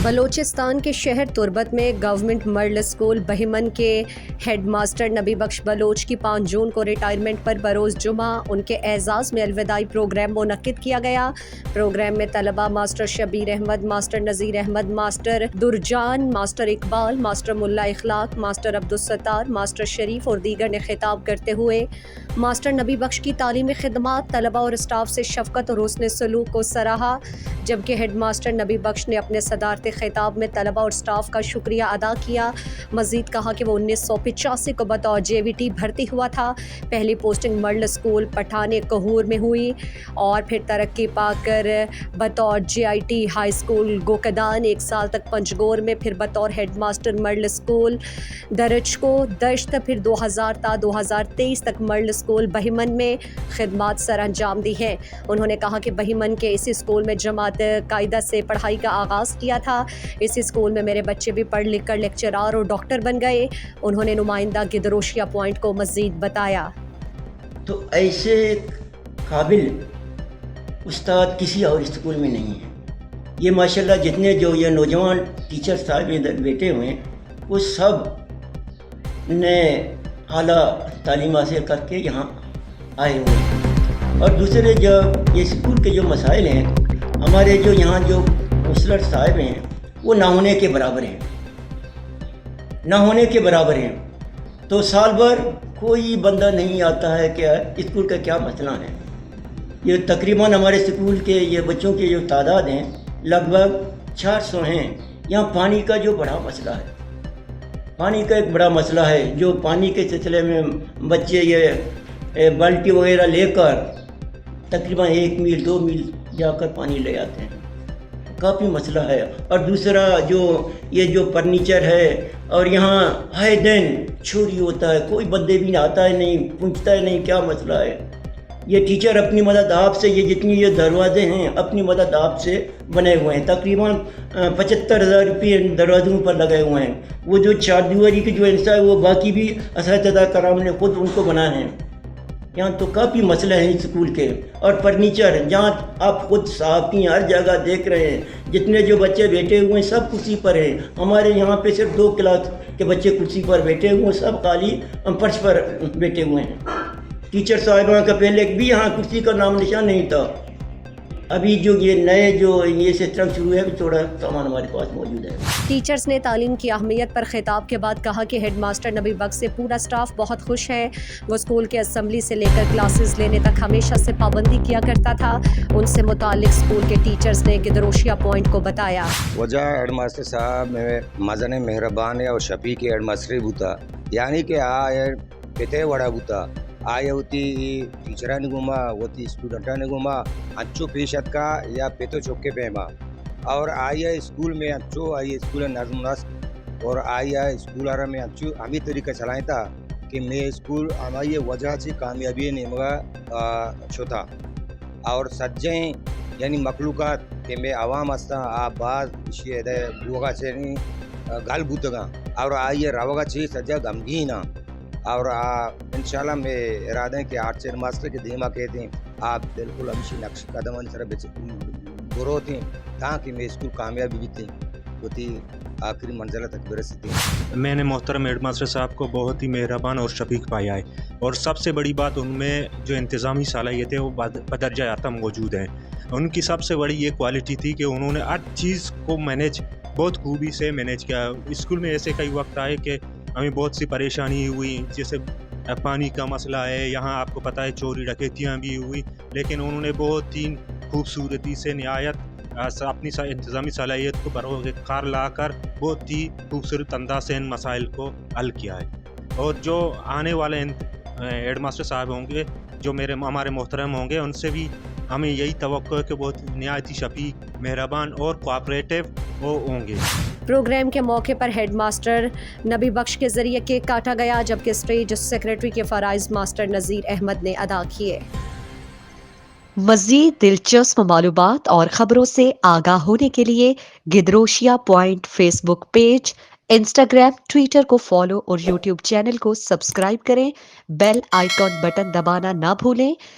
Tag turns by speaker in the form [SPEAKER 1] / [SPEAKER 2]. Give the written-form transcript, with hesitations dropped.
[SPEAKER 1] बलूचिस्तान के शहर तुर्बत में गवर्नमेंट मर्ल स्कूल बहिमन के हेड मास्टर नबी बख्श बलोच की 5 जून को रिटायरमेंट पर बरोज़ जुमा उनके एजाज़ में अलविदाई प्रोग्राम मुनक्किद किया गया। प्रोग्राम में तलबा master Shabir Ahmad, master Nazir Ahmad, master Durjan, master Iqbal, master Mulla Ikhlaq, master Abdul Sattar, master Sharif और दीगर ने खिताब करते हुए मास्टर नबी बख्श की तालीमी खिदमात, तलबा और स्टाफ से शफ़क़त और हुस्न सलूक को सराहा। जबकि हेड मास्टर नबी बख्श ने अपने सदारती खिताब में तलबा और स्टाफ का शुक्रिया अदा किया। मज़ीद कहा कि वो 1985 को बतौर JVT भर्ती हुआ था। पहली पोस्टिंग मर्ल स्कूल पठाने कहूर में हुई और फिर तरक्की पाकर बतौर JIT हाई स्कूल गोकदान 1 साल तक पंजगोर में, फिर बतौर हेड मास्टर मर्ल स्कूल दरज को दश्त, फिर 2000 ता 2023 तक मर्ल स्कूल बहिमन में खिदमात सर अंजाम दी हैं। उन्होंने कहा कि बहिमन के इसी स्कूल में जमात कायदा से पढ़ाई का आगाज़ किया था। इसी स्कूल में मेरे बच्चे भी पढ़ लिख कर लेक्चरार और डॉक्टर बन गए। उन्होंने नुमाइंदा गिदरोशिया पॉइंट को मज़ीद बताया।
[SPEAKER 2] तो ऐसे काबिल उस्ताद किसी और स्कूल में नहीं है। ये माशाल्लाह जितने जो ये नौजवान टीचर साहब इधर बैठे हुए हैं वो सब ने आला तालीम हासिल करके यहाँ आए हुए हैं। और दूसरे जो ये स्कूल के जो मसाइल हैं, हमारे जो यहाँ जो काउंसलर साहब हैं वो ना होने के बराबर हैं, ना होने के बराबर हैं। तो साल भर कोई बंदा नहीं आता है कि स्कूल का क्या मसला है। ये तकरीबन हमारे स्कूल के ये बच्चों की जो तादाद हैं लगभग 400 हैं। यहाँ पानी का जो बड़ा मसला है, पानी का एक बड़ा मसला है, जो पानी के सिलसिले में बच्चे ये बाल्टी वगैरह लेकर तकरीबन 1 मील 2 मील जाकर पानी ले आते हैं। काफ़ी मसला है। और दूसरा जो ये जो फर्नीचर है और यहाँ आए दिन चोरी होता है, कोई बंदे भी आता है नहीं, पूछता है नहीं क्या मसला है। ये टीचर अपनी मदद आप से, ये जितनी ये दरवाजे हैं अपनी मदद आप से बने हुए हैं। तकरीबन 75,000 रुपये दरवाज़ों पर लगे हुए हैं। वो जो 4 दीवारी की जो इंसा है वो बाकी भी असतज़ा कराम ने खुद उनको बनाए हैं। यहाँ तो काफ़ी मसले हैं स्कूल के। और फर्नीचर जहाँ आप खुद साफ़ी हर जगह देख रहे हैं, जितने जो बच्चे बैठे हुए हैं सब कुर्सी पर हैं। हमारे यहाँ पे सिर्फ 2 क्लास के बच्चे कुर्सी पर बैठे हुए हैं, सब खाली फर्श पर बैठे हुए हैं। टीचर साहिबा का पहले भी यहाँ कुर्सी का नाम निशान नहीं था। अभी जो ये नए जो ये सिस्टम शुरू है थोड़ा सामान हमारे पास मौजूद है।
[SPEAKER 1] टीचर्स ने तालीम की अहमियत पर खिताब के बाद कहा कि हेड मास्टर नबी बख्श से पूरा स्टाफ बहुत खुश है। वो स्कूल के असेंबली से लेकर क्लासेस लेने तक हमेशा से पाबंदी किया करता था। उनसे मुतालिक स्कूल के टीचर्स ने गिदरोशिया पॉइंट को बताया।
[SPEAKER 3] वजह हेड मास्टर साहब में मजन मेहरबान और शफी के हेड मास्टर बूता, यानी कि पेते वड़ा बूता आए होती टीचरा ने घुमा होती स्टूडेंटा ने घुमा अच्छो पेशत का या पेतो चौके पेमा और आइए स्कूल में अच्छो आइए स्कूल नज़म नस्क और आइए स्कूल आरा में अच्छो हमी तरीका चलाए था कि मैं स्कूल हमारी वजह से कामयाबी ने मगा अच्छो था। और सज्जें यानी मखलूक़ात कि मैं आवाम हस्ता आप बाज बुआ से गाल बूतगा और आइए रवगा चाहिए सज्जा गमगीना और इंशाल्लाह में इरादे के 8 से मास्टर के धीमा कहते हैं आप बिल्कुल हमेशा नक्श कदम सर बुरो थे ताकि मैं स्कूल कामयाबी भी थी होती आखिरी मंजिल तक बरसती।
[SPEAKER 4] मैंने मोहतरम हेड मास्टर साहब को बहुत ही मेहरबान और शफीक पाया है और सबसे बड़ी बात उनमें जो इंतज़ामी सलाहियत है वो बदरजा आता मौजूद है। उनकी सबसे बड़ी ये क्वालिटी थी कि उन्होंने हर चीज़ को मैनेज बहुत खूबी से मैनेज किया। स्कूल में ऐसे कई वक्त आए कि हमें बहुत सी परेशानी हुई, जैसे पानी का मसला है, यहाँ आपको पता है चोरी डकैतियाँ भी हुई, लेकिन उन्होंने बहुत ही खूबसूरती से नहायत अपनी इंतज़ामी सलाहियत को बरोज़गार लाकर बहुत ही खूबसूरत अंदाज से इन मसाइल को हल किया है। और जो आने वाले हेड मास्टर साहब होंगे जो हमारे मोहतरम होंगे, उनसे भी हमें यही तवक्को है कि बहुत नहायत ही शफीक, मेहरबान और कोऑपरेटिव वो होंगे।
[SPEAKER 1] प्रोग्राम के मौके पर हेड मास्टर नबी बख्श के जरिए केक काटा गया, जबकि स्टेज सेक्रेटरी के फराइज मास्टर नज़ीर अहमद ने अदा किए। मज़ीद दिलचस्प मालूमात और ख़बरों से आगाह होने के लिए Gedrosia point Facebook page, Instagram, Twitter को फॉलो और यूट्यूब चैनल को सब्सक्राइब करें। बेल आइकॉन बटन दबाना ना भूलें।